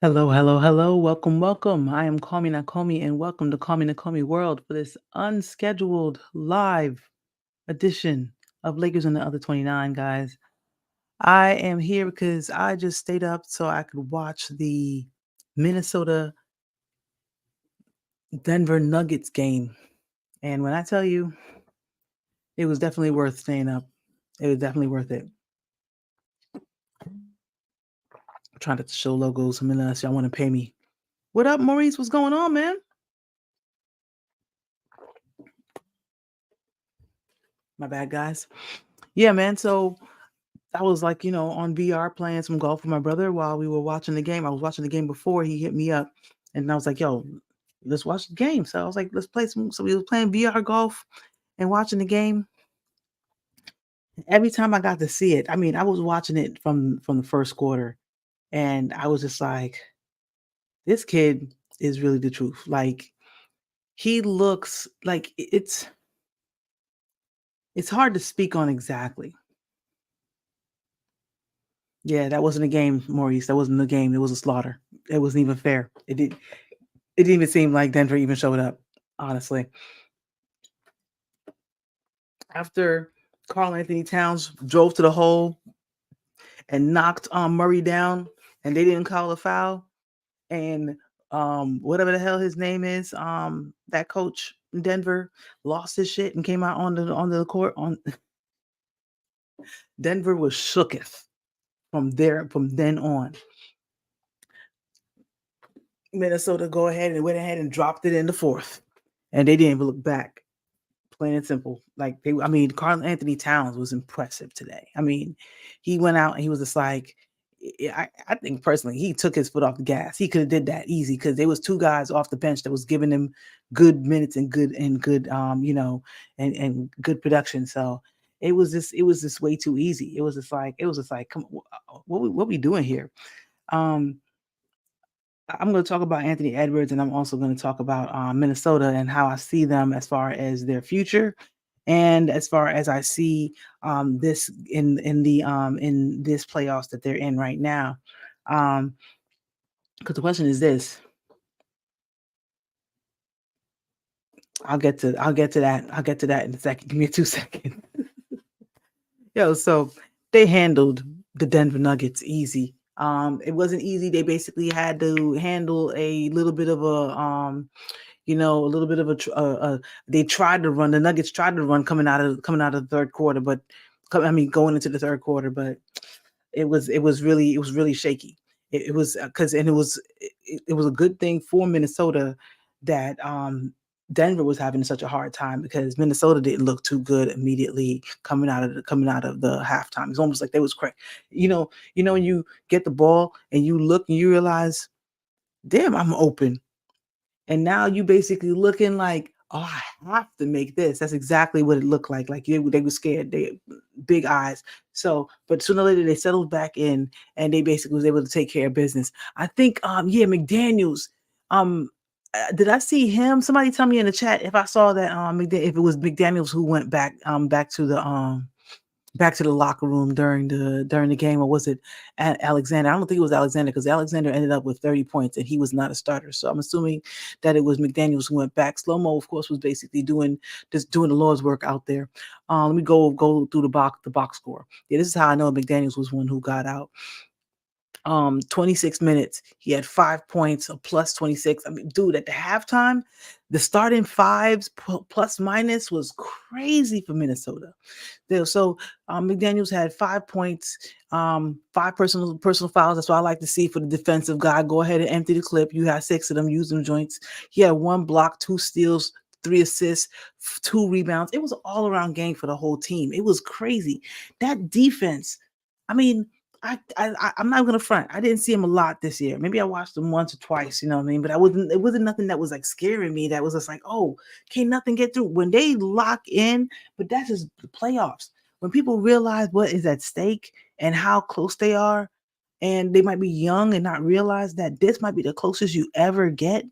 Hello, hello, hello. Welcome, welcome. I am Call Me Nakomi, and welcome to Call Me Nakomi World for this unscheduled live edition of Lakers and the Other 29, guys. I am here because I just stayed up so I could watch the Minnesota Denver Nuggets game. And when I tell you, it was definitely worth staying up. It was definitely worth it. I'm trying to show logos unless y'all want to pay me. What up, Maurice? What's going on, man? My bad, guys. Yeah, man. So I was like, on VR playing some golf with my brother while we were watching the game. I was watching the game before he hit me up, and I was like, "Yo, let's watch the game." So I was like, "Let's play some." So we was playing VR golf and watching the game. Every time I got to see it, I mean, I was watching it from the first quarter, and I was just like, "This kid is really the truth." Like he looks like it's hard to speak on exactly. Yeah, that wasn't a game, Maurice. That wasn't a game. It was a slaughter. It wasn't even fair. It didn't even seem like Denver even showed up, honestly. After Carl Anthony Towns drove to the hole and knocked Murray down, and they didn't call a foul, and whatever the hell his name is, that coach in Denver lost his shit and came out on the court. On Denver was shooketh from then on. Minnesota go ahead and went ahead and dropped it in the fourth, and they didn't even look back. Plain and simple. I mean, Carl Anthony Towns was impressive today. I mean, he went out and he was just like, I think personally, he took his foot off the gas. He could have did that easy because there was two guys off the bench that was giving him good minutes and good, and good production. So it was just way too easy. It was just like, come, what we doing here? Um, I'm going to talk about Anthony Edwards, and I'm also going to talk about Minnesota and how I see them as far as their future, and as far as I see this in this playoffs that they're in right now. Because the question is this: I'll get to that in a second. Give me 2 seconds. Yo, so they handled the Denver Nuggets easy. It wasn't easy. They basically had to handle a little bit of a little bit of they tried to run. The Nuggets tried to run coming out of the third quarter, but going into the third quarter, but it was really shaky. It was because and it was a good thing for Minnesota that Denver was having such a hard time because Minnesota didn't look too good immediately coming out of the halftime. It's almost like they was crack. When you get the ball and you look and you realize, damn, I'm open. And now you basically looking like, "Oh, I have to make this." That's exactly what it looked like. Like they were scared. They big eyes. So, but sooner or later they settled back in and they basically was able to take care of business. I think yeah, McDaniels. Um did I see him? Somebody tell me in the chat if I saw that if it was McDaniels who went back to the locker room during the game, or was it Alexander? I don't think it was Alexander because Alexander ended up with 30 points and he was not a starter. So I'm assuming that it was McDaniels who went back. Slow mo, of course, was basically doing the Lord's work out there. Let me go through the box score. Yeah, this is how I know McDaniels was one who got out. 26 minutes. He had 5 points, a plus 26. I mean, dude, at the halftime, the starting fives plus minus was crazy for Minnesota. So McDaniels had 5 points, five personal fouls. That's what I like to see for the defensive guy. Go ahead and empty the clip. You had six of them. Use them joints. He had one block, two steals, three assists, two rebounds. It was an all around game for the whole team. It was crazy. That defense. I mean, I'm not gonna front. I didn't see him a lot this year. Maybe I watched him once or twice, you know what I mean? But it wasn't nothing that was like scaring me. That was just like, oh, can't nothing get through. When they lock in, but that's just the playoffs. When people realize what is at stake and how close they are, and they might be young and not realize that this might be the closest you ever get,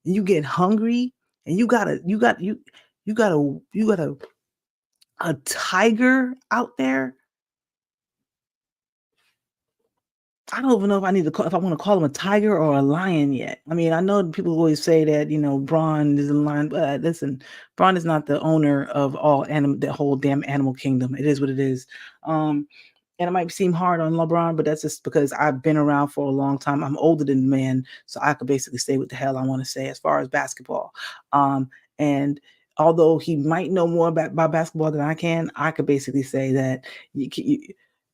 and you get hungry, and you got a tiger out there. I don't even know if I need to call if I want to call him a tiger or a lion yet. I mean, I know people always say that Braun is a lion, but listen, Braun is not the owner of all animal, the whole damn animal kingdom. It is what it is. Um, and it might seem hard on LeBron, but that's just because I've been around for a long time. I'm older than the man, so I could basically say what the hell I want to say as far as basketball. And although he might know more about basketball than I could basically say that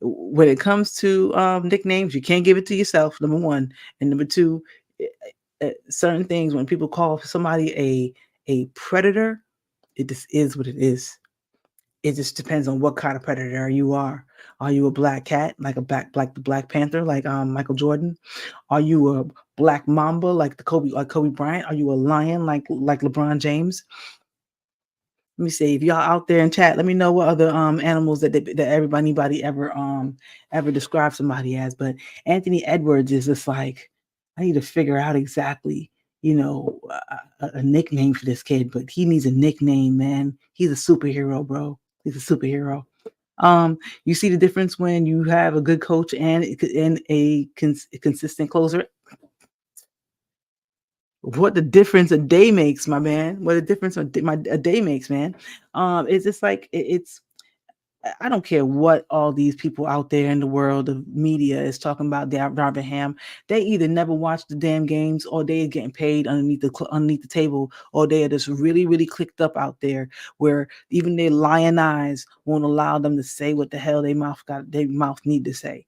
when it comes to nicknames, you can't give it to yourself. Number one, and number two, certain things when people call somebody a predator, it just is what it is. It just depends on what kind of predator you are. Are you a black cat, like the Black Panther, like Michael Jordan? Are you a black mamba, like Kobe Bryant? Are you a lion, like LeBron James? Let me see if y'all out there in chat. Let me know what other animals that anybody ever described somebody as. But Anthony Edwards is just like, I need to figure out exactly a nickname for this kid. But he needs a nickname, man. He's a superhero, bro. He's a superhero. You see the difference when you have a good coach and a consistent closer. What the difference a day makes, my man. What a difference a day makes, man. It's just like it's. I don't care what all these people out there in the world of media is talking about Darvin Ham. They either never watched the damn games, or they are getting paid underneath the table, or they are just really really clicked up out there, where even their lion eyes won't allow them to say what the hell their mouth need to say.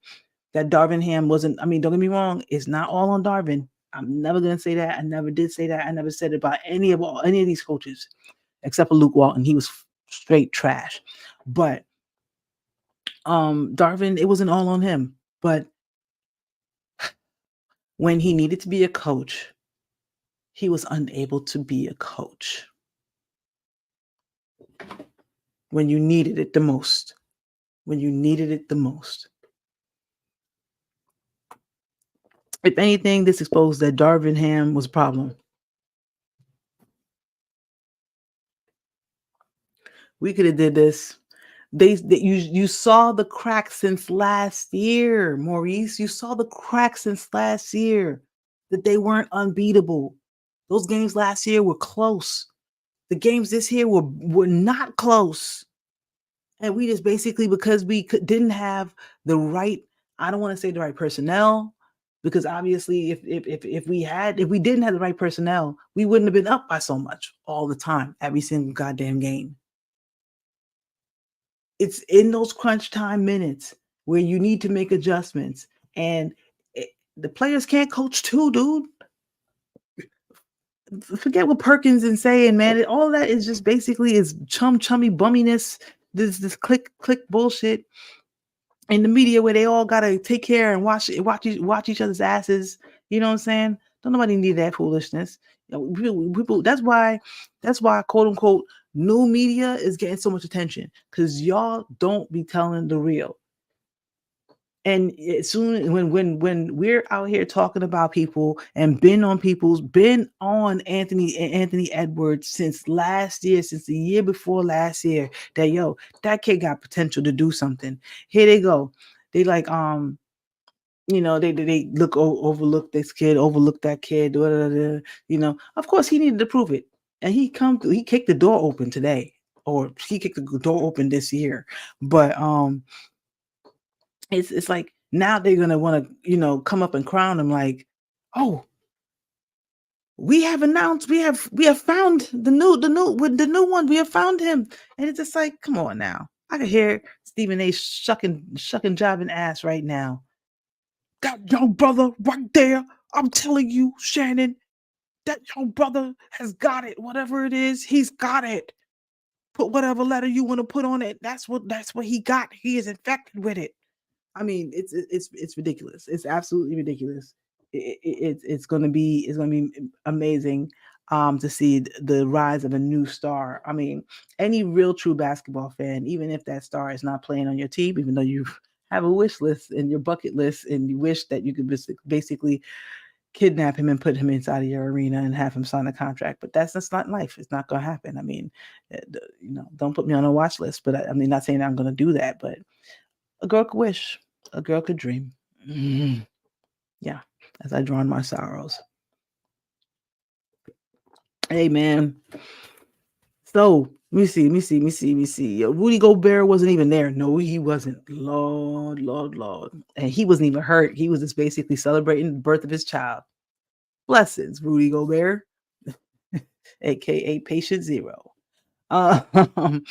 That Darvin Ham wasn't. I mean, don't get me wrong. It's not all on Darvin. I'm never gonna say that. I never did say that. I never said it about any of these coaches, except for Luke Walton. He was straight trash. But Darvin, it wasn't all on him. But when he needed to be a coach, he was unable to be a coach. When you needed it the most. When you needed it the most. If anything, this exposed that Darvin Ham was a problem. We could have did this. You saw the cracks since last year, Maurice. You saw the cracks since last year that they weren't unbeatable. Those games last year were close. The games this year were not close. And we just basically, because didn't have the right, I don't want to say the right personnel, because obviously if we didn't have the right personnel, we wouldn't have been up by so much all the time, every single goddamn game. It's in those crunch time minutes where you need to make adjustments, and the players can't coach too, dude. Forget what Perkins is saying, man. All that is just basically is chummy bumminess. This click bullshit in the media where they all gotta take care and watch each other's asses. You know what I'm saying? Don't nobody need that foolishness. People. That's why quote unquote new media is getting so much attention, because y'all don't be telling the real. And soon when we're out here talking about people and been on Anthony Edwards since last year, since the year before last year, that kid got potential to do something. Here they go. They like they overlook this kid, overlook that kid, of course he needed to prove it. And he kicked the door open today, or he kicked the door open this year. But it's like now they're gonna want to come up and crown him like, oh, we have announced we have found the new one, we have found him. And it's just like, come on now. I can hear Stephen A shucking jobbing ass right now. That young brother right there, I'm telling you, Shannon, that young brother has got it. Whatever it is, he's got it. Put whatever letter you want to put on it. That's what he got. He is infected with it. I mean, it's ridiculous. It's absolutely ridiculous. It's gonna be amazing to see the rise of a new star. I mean, any real true basketball fan, even if that star is not playing on your team, even though you have a wish list and your bucket list, and you wish that you could basically kidnap him and put him inside of your arena and have him sign a contract. But that's just not life. It's not gonna happen. I mean, don't put me on a watch list. But I mean, not saying I'm gonna do that, but a girl could wish. A girl could dream. Yeah, as I drown my sorrows. Hey man, so let me see. Rudy Gobert wasn't even there. No, he wasn't. Lord, and he wasn't even hurt. He was just basically celebrating the birth of his child. Blessings, Rudy Gobert, aka Patient Zero. Um,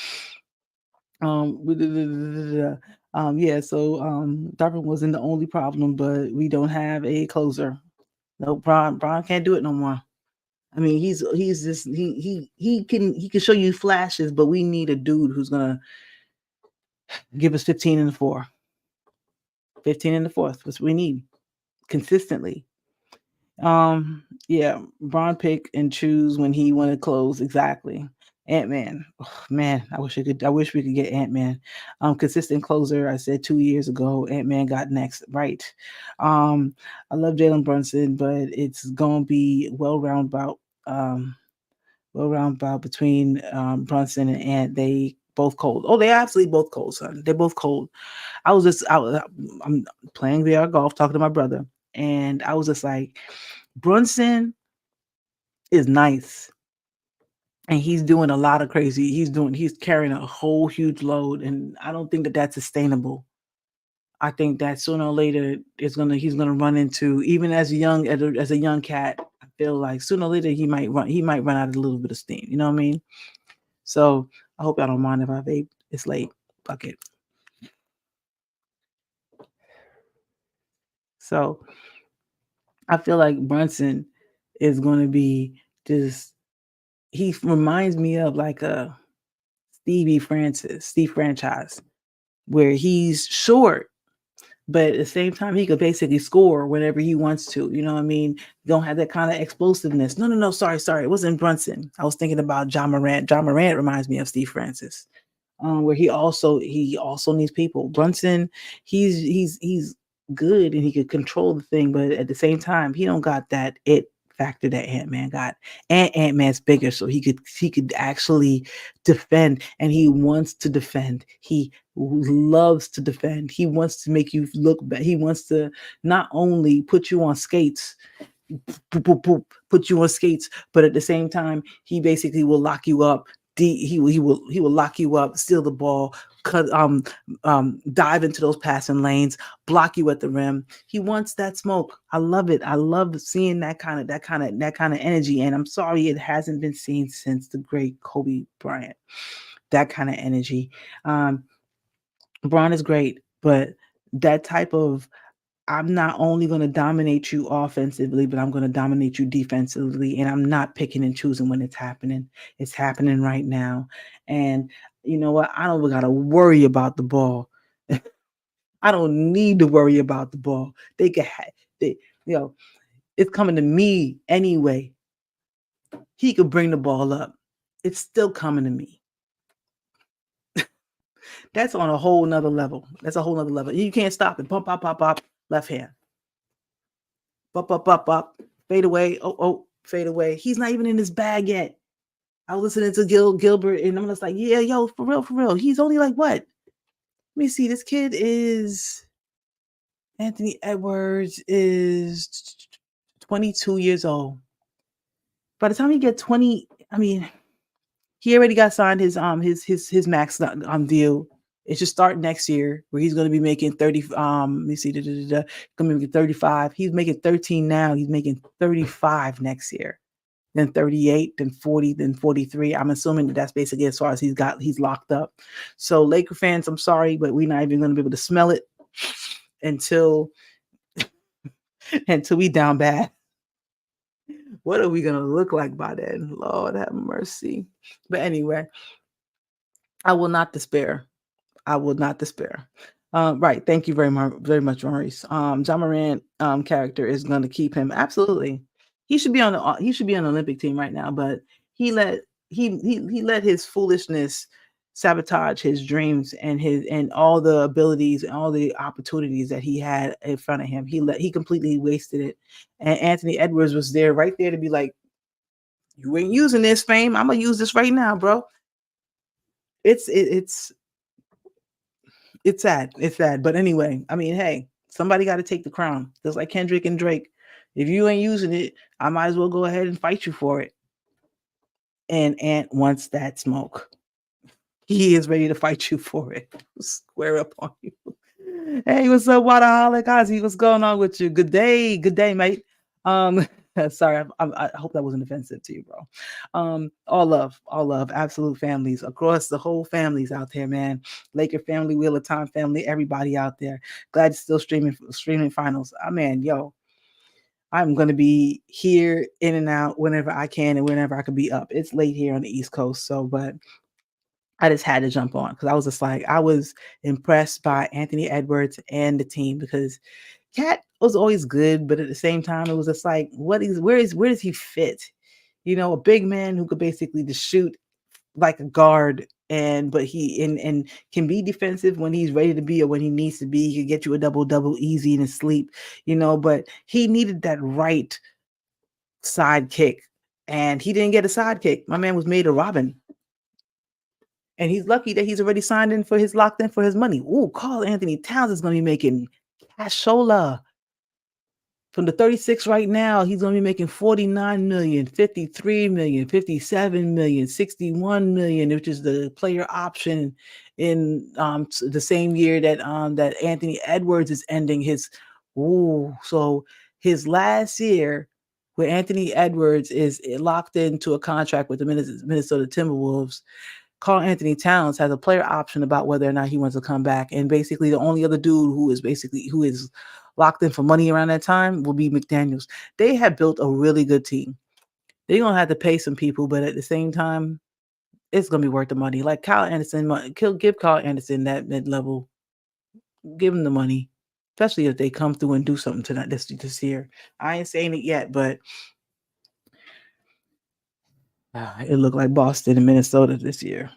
yeah. So Darvin wasn't the only problem, but we don't have a closer. No, Bron can't do it no more. I mean, he's just he can show you flashes, but we need a dude who's gonna give us 15 in the four, 15 in the fourth. That's what we need consistently. Yeah, Braun pick and choose when he want to close exactly. Ant Man, oh, man, I wish we could get Ant Man. Consistent closer. I said 2 years ago, Ant Man got next right. I love Jalen Brunson, but it's gonna be well roundabout between Brunson and Ant. They both cold. Oh, they absolutely both cold, son. They're both cold. I'm playing VR golf, talking to my brother, and I was just like, Brunson is nice, and he's doing a lot of crazy. He's carrying a whole huge load, and I don't think that that's sustainable. I think that sooner or later he's gonna run into, even as a young cat. I feel like sooner or later he might run out of a little bit of steam. You know what I mean? So I hope y'all don't mind if I vape. It's late. Fuck it. So I feel like Brunson is going to be just. He reminds me of like a Steve Franchise, where he's short, but at the same time he could basically score whenever he wants to. You know what I mean? Don't have that kind of explosiveness. No. Sorry. It wasn't Brunson. I was thinking about John Morant. John Morant reminds me of Steve Francis, where he also needs people. Brunson, he's good and he could control the thing, but at the same time, he don't got that it factor that Ant Man got. And Ant Man's bigger, so he could actually defend, and he wants to defend. He loves to defend. He wants to make you look bad. He wants to not only put you on skates, boop, boop, boop, put you on skates, but at the same time, he basically will lock you up. He will lock you up, steal the ball, cut dive into those passing lanes, block you at the rim. He wants that smoke. I love it. I love seeing that kind of energy. And I'm sorry it hasn't been seen since the great Kobe Bryant. That kind of energy. Um, Braun is great, but that type of, I'm not only going to dominate you offensively, but I'm going to dominate you defensively. And I'm not picking and choosing when it's happening. It's happening right now. And you know what? I don't got to worry about the ball. I don't need to worry about the ball. They can, they, you know, it's coming to me anyway. He could bring the ball up. It's still coming to me. That's on a whole nother level. That's a whole nother level. You can't stop it. Pump, pop, pop, pop. Left hand. Up, fade away. Oh, fade away. He's not even in his bag yet. I was listening to Gilbert, and I'm just like, yeah, yo, for real. He's only like what? Let me see. This kid is Anthony Edwards is 22 years old. By the time he get 20, I mean, he already got signed his max deal. It should start next year, where he's going to be making 30. Let me see, going to be making 35. He's making 13 now. He's making 35 next year. Then 38, then 40, then 43. I'm assuming that that's basically as far as he's locked up. So Laker fans, I'm sorry, but we're not even going to be able to smell it until we down bad. What are we going to look like by then? Lord have mercy. But anyway, I will not despair. I will not despair. Right. Thank you very much, Maurice. John Morant character is going to keep him absolutely. He should be on the Olympic team right now, but he let he let his foolishness sabotage his dreams and all the abilities and all the opportunities that he had in front of him. He completely wasted it. And Anthony Edwards was right there to be like, you ain't using this, fame. I'm gonna use this right now, bro. It's sad. It's sad. But anyway, I mean, hey, Somebody got to take the crown, just like Kendrick and Drake. If you ain't using it, I might as well go ahead and fight you for it. And Ant wants that smoke. He is ready to fight you for it. Square up on you. Hey, what's up, Waterholic Ozzy? What's going on with you? Good day, mate. Um, sorry, I hope that wasn't offensive to you, bro. All love, absolute families across the whole families out there, man. Laker family, Wheel of Time family, everybody out there. Glad you're still streaming finals. Man, yo, I'm gonna be here in and out whenever I can and whenever I can be up. It's late here on the East Coast, so but I just had to jump on because I was just like I was impressed by Anthony Edwards and the team because Cat was always good, but at the same time, it was just like, where does he fit? A big man who could basically just shoot like a guard but he and can be defensive when he's ready to be or when he needs to be. He could get you a double easy in his sleep, but he needed that right sidekick. And he didn't get a sidekick. My man was made a Robin. And he's lucky that he's already locked in for his money. Ooh, Carl Anthony Towns is gonna be making cashola. From the 36 right now, he's going to be making 49 million, 53 million, 57 million, 61 million, which is the player option in the same year that Anthony Edwards is ending his. Ooh, so his last year where Anthony Edwards is locked into a contract with the Minnesota Timberwolves. Carl Anthony Towns has a player option about whether or not he wants to come back. And basically the only other dude who is locked in for money around that time will be McDaniels. They have built a really good team. They're going to have to pay some people, but at the same time, it's going to be worth the money. Like Kyle Anderson, give Kyle Anderson that mid-level, give him the money, especially if they come through and do something tonight this year. I ain't saying it yet, but it looked like Boston and Minnesota this year.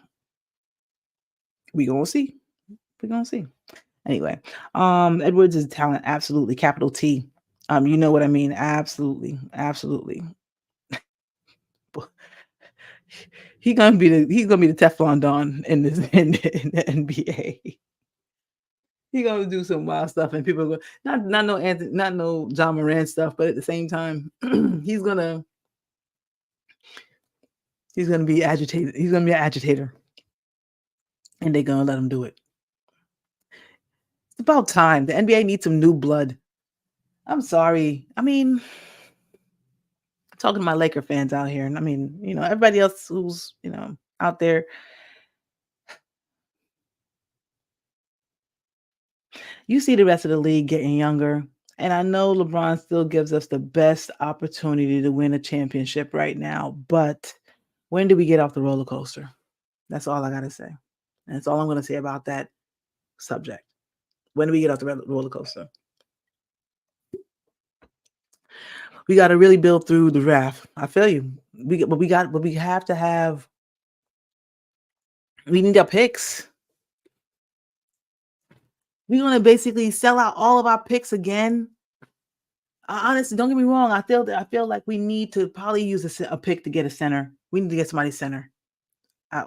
We gonna see. We're gonna see. Anyway, Edwards is talent, absolutely, capital T. You know what I mean? Absolutely, absolutely. He's gonna be the Teflon Don in the NBA. He's gonna do some wild stuff, and people go not no Anthony, not no John Moran stuff, but at the same time, he's gonna be agitated. He's gonna be an agitator, and they're gonna let him do it. It's about time. The NBA needs some new blood. I'm sorry. I mean, talking to my Laker fans out here, and I mean, everybody else who's, out there. You see the rest of the league getting younger, and I know LeBron still gives us the best opportunity to win a championship right now, but when do we get off the roller coaster? That's all I got to say. And that's all I'm going to say about that subject. When do we get off the roller coaster? We got to really build through the draft. I feel you. We have to have. We need our picks. We're gonna basically sell out all of our picks again. Honestly, don't get me wrong. I feel like we need to probably use a pick to get a center. We need to get somebody center,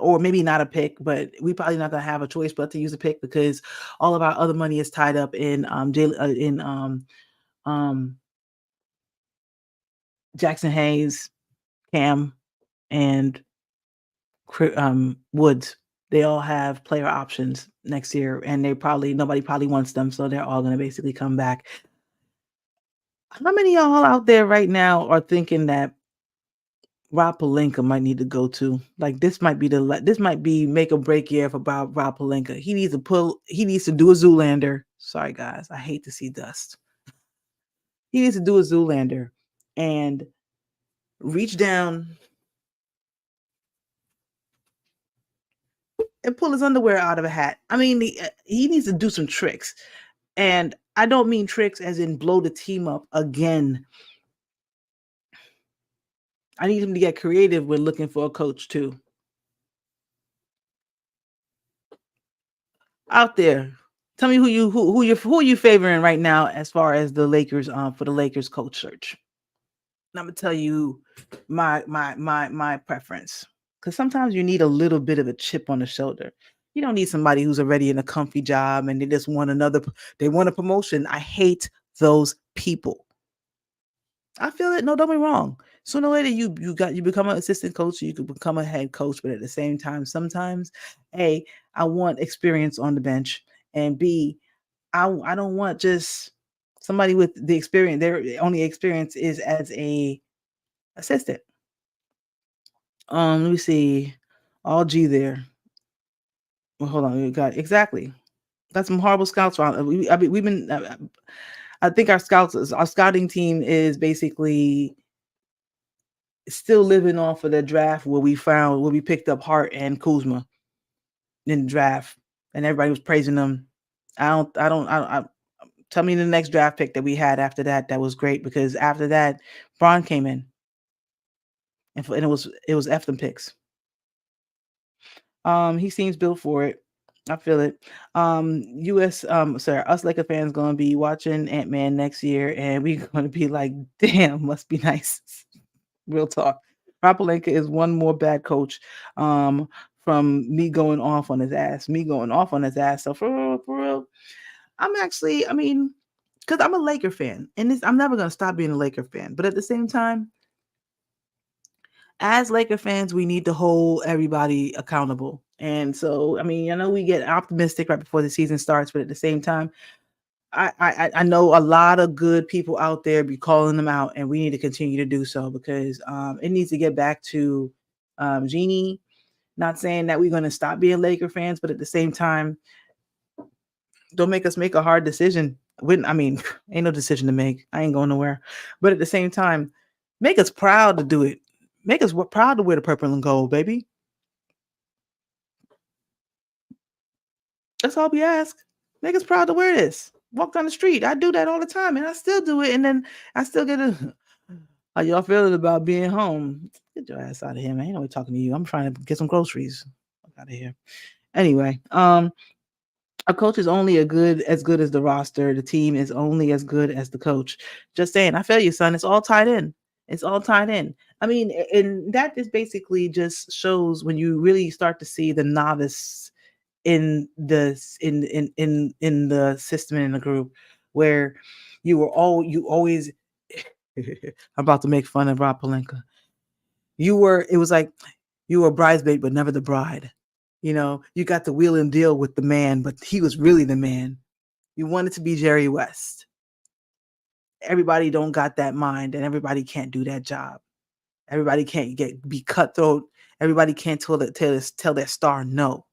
or maybe not a pick, but we probably not gonna have a choice but to use a pick because all of our other money is tied up in Jackson Hayes, Cam, and Woods. They all have player options next year, and nobody probably wants them, so they're all going to basically come back. How many of y'all out there right now are thinking that Rob Pelinka might need to go too? Like this might be make or break year for Rob Pelinka. He needs to do a Zoolander. Sorry guys, I hate to see dust. He needs to do a Zoolander and reach down and pull his underwear out of a hat. I mean, he needs to do some tricks. And I don't mean tricks as in blow the team up again. I need him to get creative when looking for a coach too. Out there, tell me who you favoring right now as far as the Lakers for the Lakers coach search. And I'm gonna tell you my preference because sometimes you need a little bit of a chip on the shoulder. You don't need somebody who's already in a comfy job and they just want they want a promotion. I hate those people. I feel it. No, don't be wrong. Sooner or later, you become an assistant coach, you could become a head coach, but at the same time, sometimes, A, I want experience on the bench, and B, I don't want just somebody with the experience. Their only experience is as a assistant. Let me see. All G there. Well, hold on. We got exactly. Got some horrible scouts around. I mean, we've been. I think our scouting team is basically still living off of the draft where we picked up Hart and Kuzma in the draft, and everybody was praising them. I tell me the next draft pick that we had after that that was great because after that, Braun came in and it was F them picks. He seems built for it. I feel it. US sorry, us Laker fans gonna be watching Ant-Man next year and we gonna be like, damn, must be nice. Real talk. Rob Pelinka is one more bad coach from me going off on his ass. Me going off on his ass. So for real, I mean, because I'm a Laker fan, and I'm never gonna stop being a Laker fan. But at the same time, as Laker fans, we need to hold everybody accountable. And so, I mean, I know we get optimistic right before the season starts, but at the same time, I know a lot of good people out there be calling them out, and we need to continue to do so because it needs to get back to Jeannie. Not saying that we're going to stop being Laker fans, but at the same time, don't make us make a hard decision. When I mean, ain't no decision to make. I ain't going nowhere. But at the same time, make us proud to do it. Make us proud to wear the purple and gold, baby. That's all we ask. Make us proud to wear this. Walk down the street. I do that all the time, and I still do it. And then I still get a how y'all feeling about being home? Get your ass out of here, man. Ain't nobody talking to you. I'm trying to get some groceries. Out of here. Anyway, a coach is only as good as the roster. The team is only as good as the coach. Just saying. I feel you, son. It's all tied in. It's all tied in. I mean, and that is basically just shows when you really start to see the novice in the system and in the group where you always I'm about to make fun of Rob Pelinka. It was like you were a bridesmaid but never the bride. You got the wheel and deal with the man, but he was really the man. You wanted to be Jerry West. Everybody don't got that mind, and everybody can't do that job. Everybody can't be cutthroat. Everybody can't tell their star no.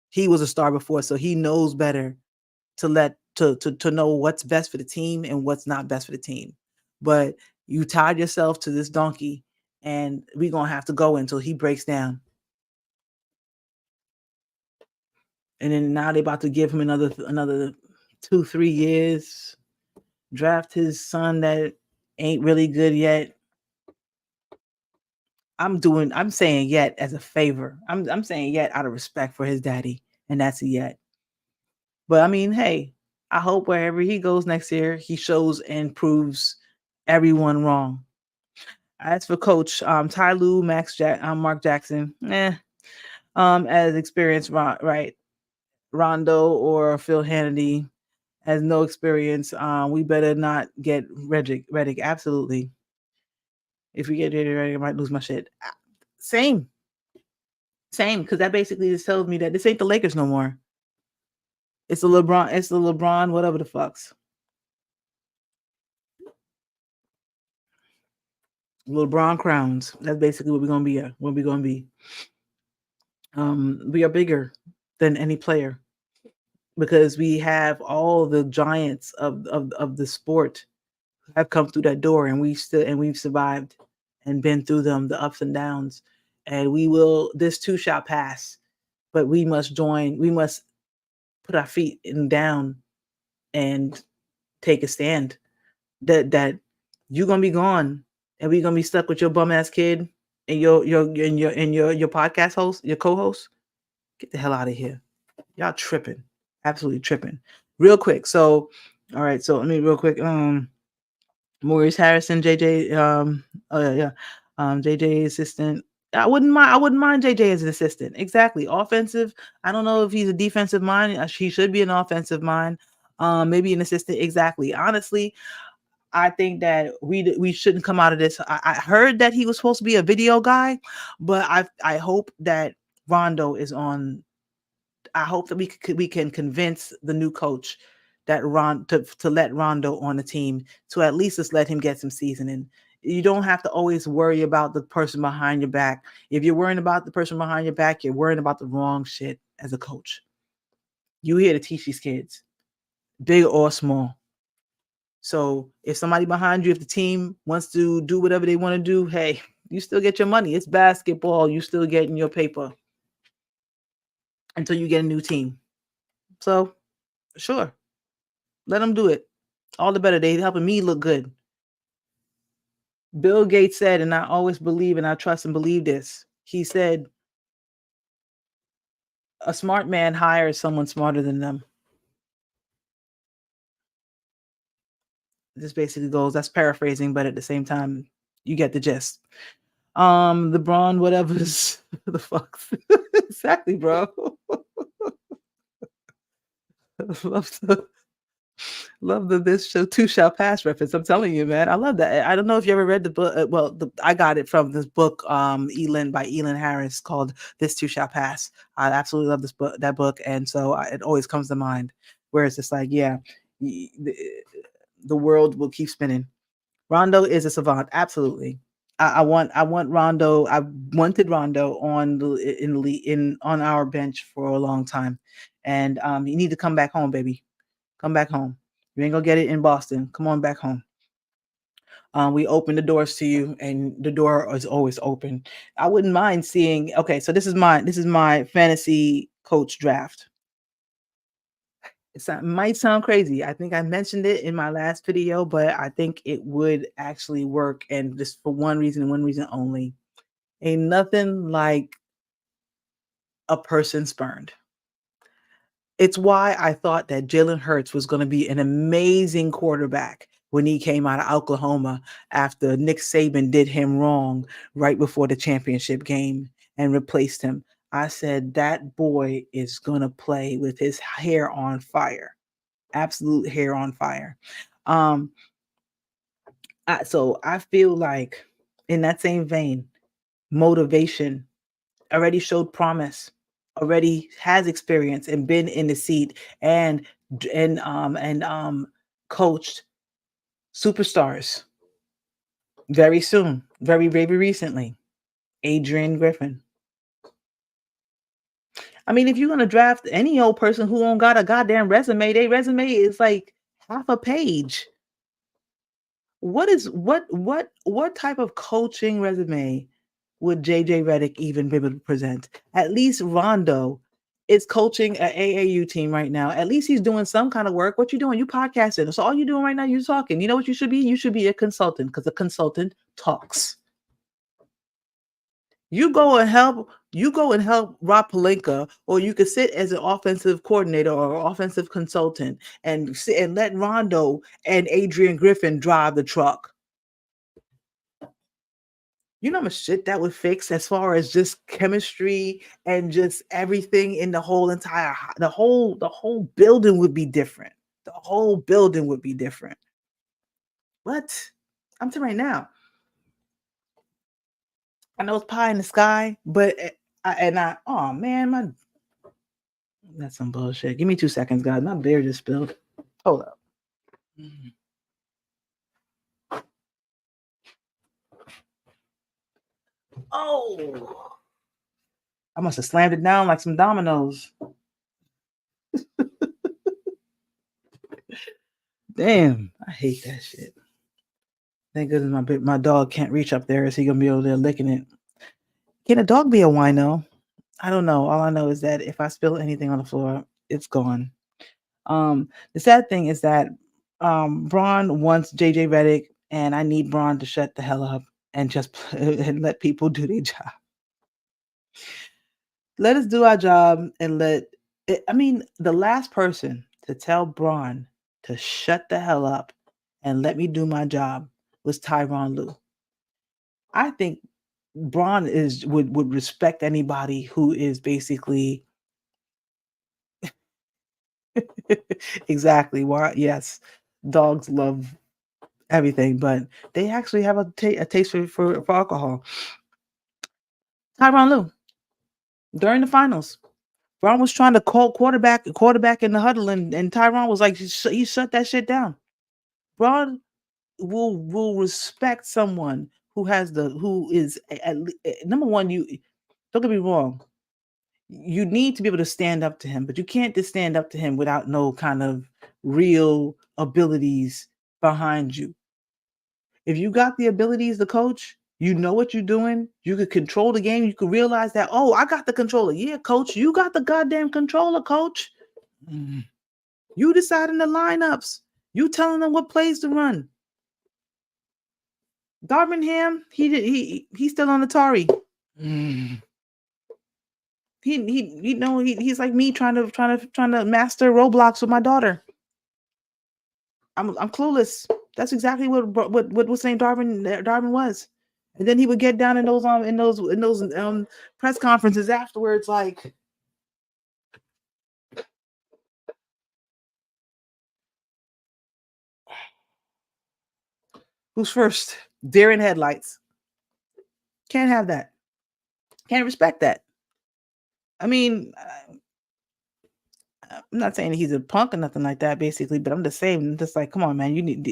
He was a star before, so he knows better to know what's best for the team and what's not best for the team. But you tied yourself to this donkey, and we're gonna have to go until he breaks down. And then now they about to give him another 2-3 years. Draft his son that ain't really good yet. I'm saying yet as a favor. I'm saying yet out of respect for his daddy, and that's a yet. But I mean, hey, I hope wherever he goes next year, he shows and proves everyone wrong. As for Coach Ty Lue, Mark Jackson, as experienced, right? Rondo or Phil Hannity has no experience. We better not get Reddick. Absolutely. If we get Reddick, I might lose my shit. Same, same, because that basically just tells me that this ain't the Lakers no more. It's the LeBron. It's the LeBron. Whatever the fucks. LeBron crowns. That's basically what we're gonna be at. What we're gonna be. We are bigger than any player because we have all the giants of the sport have come through that door, and we've survived and been through them, the ups and downs. And this too shall pass, but we must join. We must put our feet down and take a stand. That you're gonna be gone, and we're gonna be stuck with your bum ass kid and your podcast host, your co-host. Get the hell out of here. Y'all tripping. Absolutely tripping. Real quick. So, all right. So let me real quick. Maurice Harrison, JJ. Oh yeah, yeah. JJ assistant. I wouldn't mind JJ as an assistant. Exactly. Offensive. I don't know if he's a defensive mind. He should be an offensive mind. Maybe an assistant. Exactly. Honestly, I think that we shouldn't come out of this. I heard that he was supposed to be a video guy, but I hope that Rondo is on. I hope that we can convince the new coach that to let Rondo on the team, to at least just let him get some seasoning. You don't have to always worry about the person behind your back. If you're worrying about the person behind your back, you're worrying about the wrong shit as a coach. You here to teach these kids, big or small. So if somebody behind you, if the team wants to do whatever they want to do, hey, you still get your money. It's basketball. You still getting your paper until you get a new team. So sure, let them do it. All the better. They helping me look good. Bill Gates said, and I always believe and I trust and believe this. He said, a smart man hires someone smarter than them. This basically goes, that's paraphrasing, but at the same time, you get the gist. LeBron, whatever's the fuck. Exactly, bro. love the love the this show too shall pass reference. I'm telling you, man. I love that. I don't know if you ever read the book. I got it from this book, Elin by Elin Harris, called "This Too Shall Pass." I absolutely love this book, and so it always comes to mind. Where it's just like, yeah, the world will keep spinning. Rondo is a savant, absolutely. I want Rondo. I wanted Rondo on in on our bench for a long time, and you need to come back home, baby. Come back home. You ain't gonna get it in Boston. Come on back home. We open the doors to you, and the door is always open. I wouldn't mind seeing. Okay, so this is my fantasy coach draft. It might sound crazy. I think I mentioned it in my last video, but I think it would actually work, and just for one reason and one reason only. Ain't nothing like a person spurned. It's why I thought that Jalen Hurts was going to be an amazing quarterback when he came out of Oklahoma after Nick Saban did him wrong right before the championship game and replaced him. I said, that boy is going to play with his hair on fire. Absolute hair on fire. Um, so I feel like in that same vein, motivation already showed promise, already has experience and been in the seat and coached superstars very soon, very recently. Adrian Griffin. I mean, if you're gonna draft any old person who don't got a goddamn resume, their resume is like half a page. What type of coaching resume would JJ Redick even be able to present? At least Rondo is coaching an AAU team right now. At least he's doing some kind of work. What you doing? You podcasting. So all you doing right now, you're talking. You know what you should be? You should be a consultant, because a consultant talks. You go and help Rob Pelinka, or you could sit as an offensive coordinator or offensive consultant and sit and let Rondo and Adrian Griffin drive the truck. You know how much shit that would fix as far as just chemistry and just everything in the whole entire the whole building would be different. The whole building would be different. What? I'm telling you right now. I know it's pie in the sky, but oh man, that's some bullshit. Give me 2 seconds, guys. My beer just spilled. Hold up. Mm. Oh, I must have slammed it down like some dominoes. Damn, I hate that shit. Thank goodness my dog can't reach up there. Is he gonna be over there licking it? Can a dog be a wino? I don't know. All I know is that if I spill anything on the floor, it's gone. The sad thing is that Braun wants JJ Redick, and I need Braun to shut the hell up and just and let people do their job. Let us do our job and I mean, the last person to tell Braun to shut the hell up and let me do my job was Tyronn Lue. I think Braun is would respect anybody who is basically exactly why. Yes, dogs love everything, but they actually have a taste for alcohol. Tyronn Lue during the finals, Braun was trying to call quarterback in the huddle, and Tyronn was like he shut that shit down. Braun will respect someone who is number one. You don't get me wrong. You need to be able to stand up to him, but you can't just stand up to him without no kind of real abilities behind you. If you got the abilities to coach, you know what you're doing, you could control the game, you could realize that, oh, I got the controller. Yeah, coach, you got the goddamn controller, coach. Mm. You deciding the lineups. You telling them what plays to run. Darvingham, he's still on Atari. Mm. He's like me trying to master Roblox with my daughter. I'm clueless. That's exactly what was saying Darwin was. And then he would get down in those press conferences afterwards, like, who's first? Deer in headlights. Can't have that. Can't respect that. I mean, I'm not saying he's a punk or nothing like that, basically, but I'm just saying, just like, come on, man, you need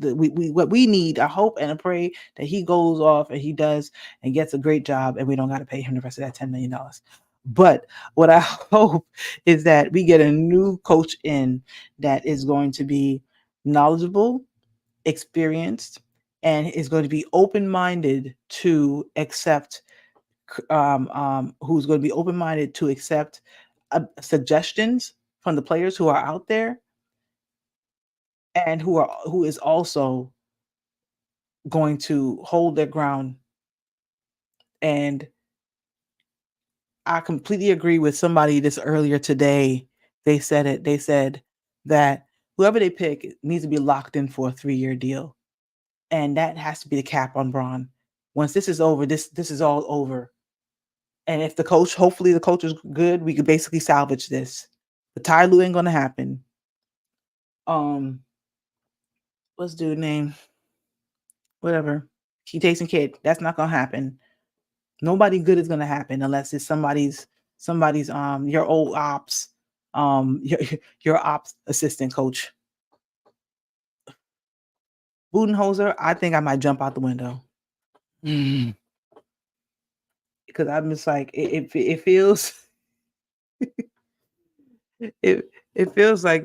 we what we need. I hope and I pray that he goes off and he does and gets a great job, and we don't got to pay him the rest of that $10 million. But what I hope is that we get a new coach in that is going to be knowledgeable, experienced, and is going to be open minded to accept who's going to be open minded to accept suggestions from the players who are out there, and who is also going to hold their ground. And I completely agree with somebody this earlier today. They said it. They said that whoever they pick needs to be locked in for a 3-year deal, and that has to be the cap on Braun. Once this is over, this is all over. And if hopefully the coach is good, we could basically salvage this. The Ty Lue ain't gonna happen. Um, what's dude name? Whatever. He takes a kid. That's not gonna happen. Nobody good is gonna happen unless it's somebody's your old ops, your ops assistant coach. Budenholzer, I think I might jump out the window. Mm. Because I'm just like it feels it feels like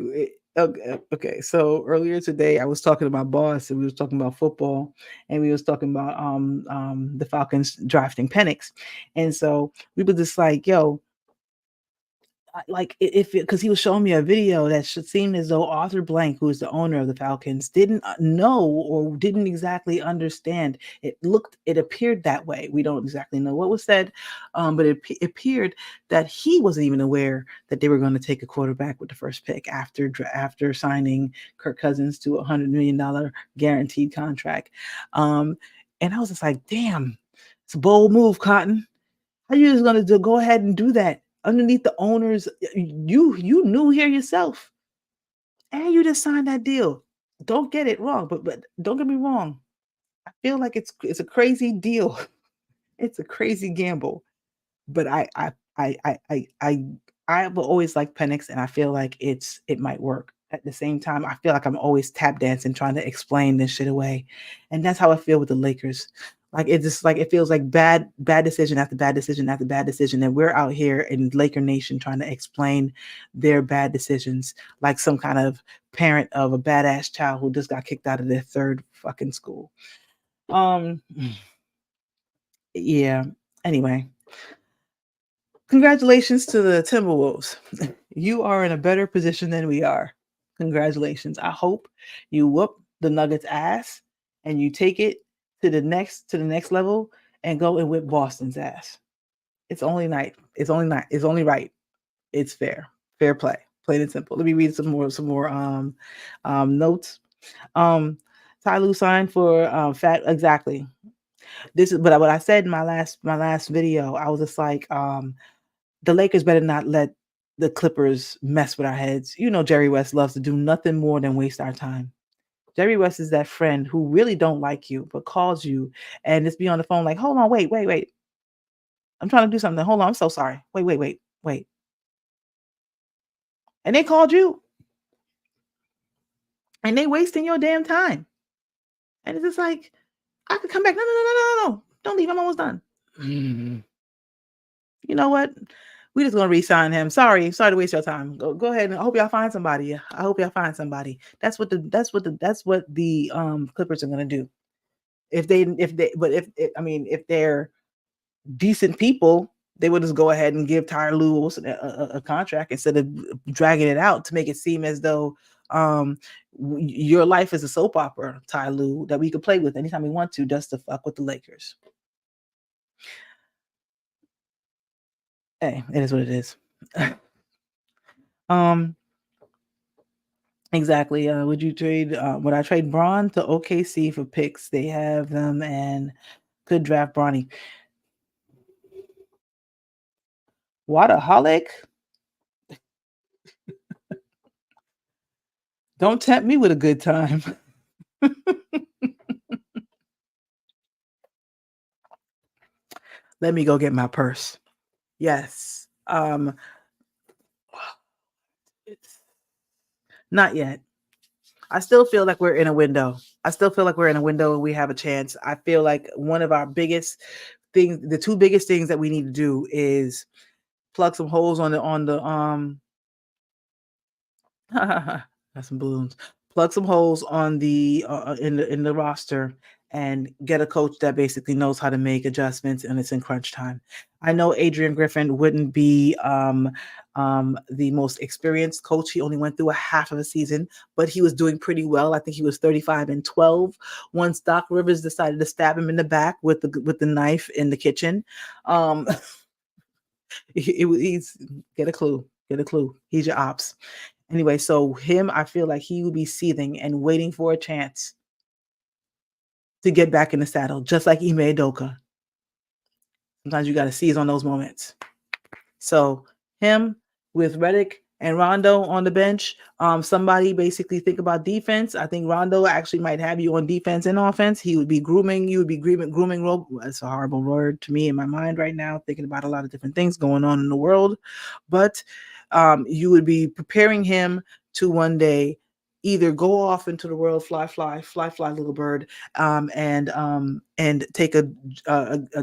okay. So earlier today, I was talking to my boss, and we was talking about football, and we was talking about the Falcons drafting Penix, and so we were just like, yo, like if because he was showing me a video that should seem as though Arthur Blank, who is the owner of the Falcons, didn't know or didn't exactly understand. It appeared that way. We don't exactly know what was said, but it appeared that he wasn't even aware that they were going to take a quarterback with the first pick after signing Kirk Cousins to $100 million guaranteed contract. And I was just like, damn, it's a bold move, Cotton. How you just gonna go ahead and do that underneath the owners? You knew here yourself, and you just signed that deal. Don't get it wrong, but don't get me wrong. I feel like it's a crazy deal. It's a crazy gamble, but I will always like Penix, and I feel like it might work. At the same time, I feel like I'm always tap dancing trying to explain this shit away, and that's how I feel with the Lakers. Like it just like it feels like bad decision after bad decision after bad decision, and we're out here in Laker Nation trying to explain their bad decisions like some kind of parent of a badass child who just got kicked out of their third fucking school. Um, yeah. Anyway, congratulations to the Timberwolves. You are in a better position than we are. Congratulations. I hope you whoop the Nuggets ass and you take it to the next level and go and whip Boston's ass. It's only night. It's only right. It's fair. Fair play. Plain and simple. Let me read some more notes. Um Ty Lue signed for fat exactly. This is but what I said in my last video. I was just like, the Lakers better not let the Clippers mess with our heads. You know, Jerry West loves to do nothing more than waste our time. Jerry West is that friend who really don't like you, but calls you and just be on the phone like, hold on, wait, wait, wait. I'm trying to do something. Hold on, I'm so sorry. Wait, wait, wait, wait. And they called you and they wasting your damn time. And it's just like, I could come back. No, no, no, no, no, no. Don't leave. I'm almost done. You know what? We just gonna re-sign him. Sorry to waste your time. Go ahead and I hope y'all find somebody. I hope y'all find somebody. That's what the Clippers are gonna do. If I mean if they're decent people, they would just go ahead and give Tyler Lewis a contract instead of dragging it out to make it seem as though your life is a soap opera, Ty Lue, that we could play with anytime we want to, just to fuck with the Lakers. Hey, it is what it is. um, exactly. Would I trade Braun to OKC for picks? They have them and could draft Bronny. Wadaholic? Don't tempt me with a good time. Let me go get my purse. Yes. It's not yet. I still feel like we're in a window. I still feel like we're in a window and we have a chance. I feel like one of our biggest things, the two biggest things that we need to do is plug some holes on the That's some balloons. Plug some holes on the in the roster and get a coach that basically knows how to make adjustments and it's in crunch time. I know Adrian Griffin wouldn't be the most experienced coach. He only went through a half of a season, but he was doing pretty well. I think he was 35-12 once Doc Rivers decided to stab him in the back with the knife in the kitchen. Um, he's get a clue. Get a clue. He's your ops. Anyway, so him, I feel like he would be seething and waiting for a chance to get back in the saddle, just like Ime Udoka. Sometimes you got to seize on those moments. So him with Reddick and Rondo on the bench, somebody basically think about defense. I think Rondo actually might have you on defense and offense. He would be grooming. You would be grooming. That's a horrible word to me in my mind right now, thinking about a lot of different things going on in the world. But you would be preparing him to one day either go off into the world, fly, little bird, and take a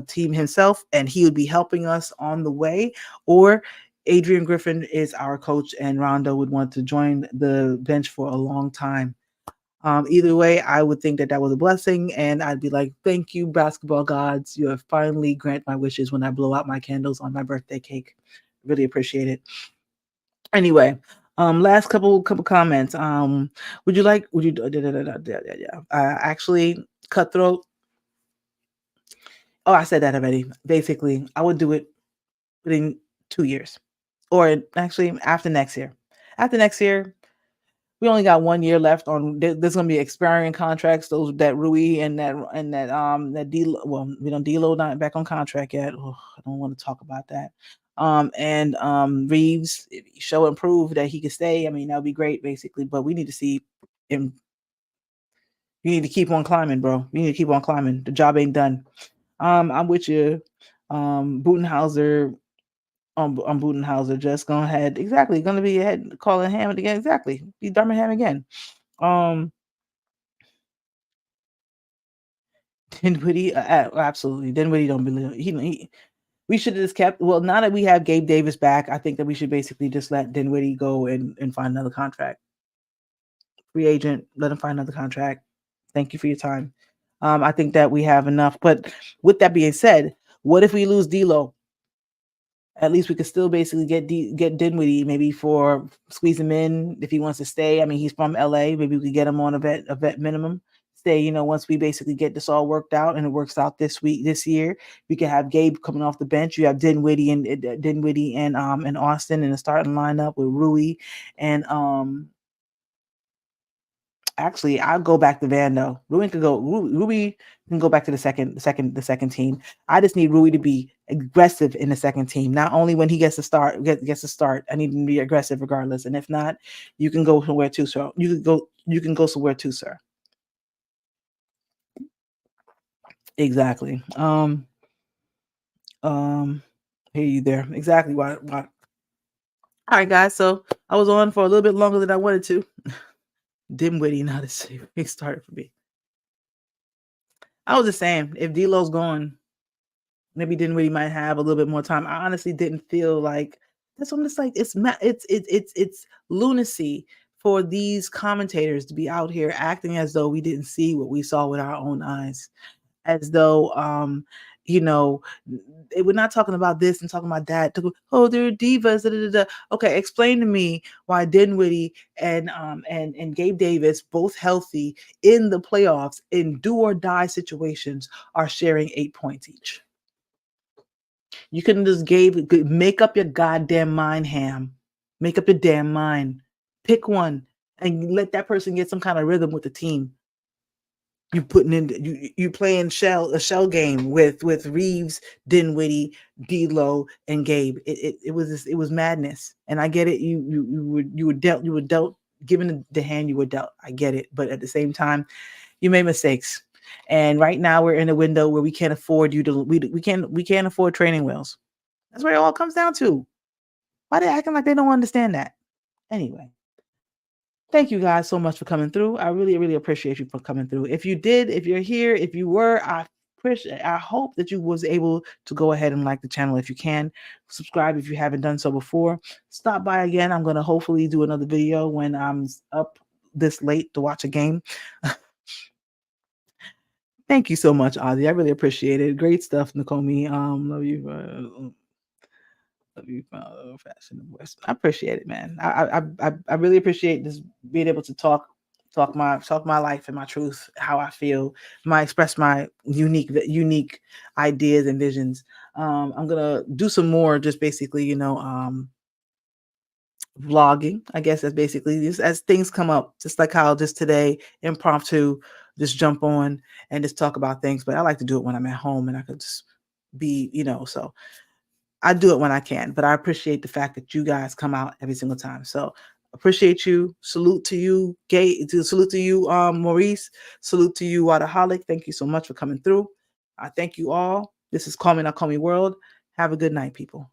team himself, and he would be helping us on the way, or Adrian Griffin is our coach, and Rondo would want to join the bench for a long time. Either way, I would think that that was a blessing, and I'd be like, "Thank you, basketball gods. You have finally granted my wishes when I blow out my candles on my birthday cake. Really appreciate it." Anyway, last couple comments. Would you like? Would you? Yeah. Actually, cutthroat. Oh, I said that already. Basically, I would do it within 2 years, or actually after next year. After next year, we only got 1 year left on. There's gonna be expiring contracts. Those that Rui and that D. Well, we don't D'Lo not back on contract yet. Oh, I don't want to talk about that. And Reeves, if he show and prove that he can stay, I mean that would be great, basically. But we need to see him. You need to keep on climbing, bro. You need to keep on climbing. The job ain't done. I'm with you. Budenhauser on Budenhauser. Just go ahead. Exactly. Gonna be ahead calling Hammond again. Exactly. Be Birmingham again. Dinwiddie, absolutely. Dinwiddie don't believe he we should have just kept. Well, now that we have Gabe Davis back, I think that we should basically just let Dinwiddie go and find another contract. Free agent, let him find another contract. Thank you for your time. I think that we have enough. But with that being said, what if we lose D'Lo? At least we could still basically get Dinwiddie maybe for squeeze him in if he wants to stay. I mean, he's from LA. Maybe we could get him on a vet minimum. Stay, once we basically get this all worked out and it works out this year, we can have Gabe coming off the bench. You have Dinwiddie and Austin in the starting lineup with Rui and Actually, I'll go back to Vando. Rui can go. Rui can go back to the second team. I just need Rui to be aggressive in the second team. Not only when he gets to start, gets to start. I need him to be aggressive regardless. And if not, you can go somewhere too, sir. You can go. You can go somewhere too, sir. Exactly. Um. Hear you there. Exactly. Why? Why? All right, guys. So I was on for a little bit longer than I wanted to. Dimwitty, not a safe. He started for me. I was just saying, if D'Lo's gone, maybe Dinwiddie might have a little bit more time. I honestly didn't feel like that's what I'm just like. It's lunacy for these commentators to be out here acting as though we didn't see what we saw with our own eyes, as though you know we're not talking about this and talking about that. Oh, they're divas. Da, da, da, da. Okay, explain to me why Dinwiddie and Gabe Davis, both healthy in the playoffs in do or die situations, are sharing 8 points each. You couldn't just make up your goddamn mind, Ham. Make up your damn mind. Pick one and let that person get some kind of rhythm with the team. You putting in you playing a shell game with Reeves, Dinwiddie, D'Lo, and Gabe. It was madness, and I get it. You were dealt given the hand you were dealt. I get it, but at the same time, you made mistakes, and right now we're in a window where we can't afford you to we can't afford training wheels. That's what it all comes down to. Why they acting like they don't understand that? Anyway, thank you guys so much for coming through. I really, really appreciate you for coming through. If you did, if you're here, if you were, I hope that you was able to go ahead and like the channel if you can. Subscribe if you haven't done so before. Stop by again. I'm gonna hopefully do another video when I'm up this late to watch a game. Thank you so much, Ozzy. I really appreciate it. Great stuff, Nakomi. Love you. Love you, fashion and West. I appreciate it, man. I really appreciate just being able to talk my life and my truth, how I feel, express my unique ideas and visions. I'm gonna do some more, just basically, vlogging. I guess that's basically just as things come up, just like how just today, impromptu, just jump on and just talk about things. But I like to do it when I'm at home and I could just be, so I do it when I can, but I appreciate the fact that you guys come out every single time. So appreciate you. Salute to you, salute to you, Maurice. Salute to you, Waterholic. Thank you so much for coming through. I thank you all. This is Call Me Not Call Me World. Have a good night, people.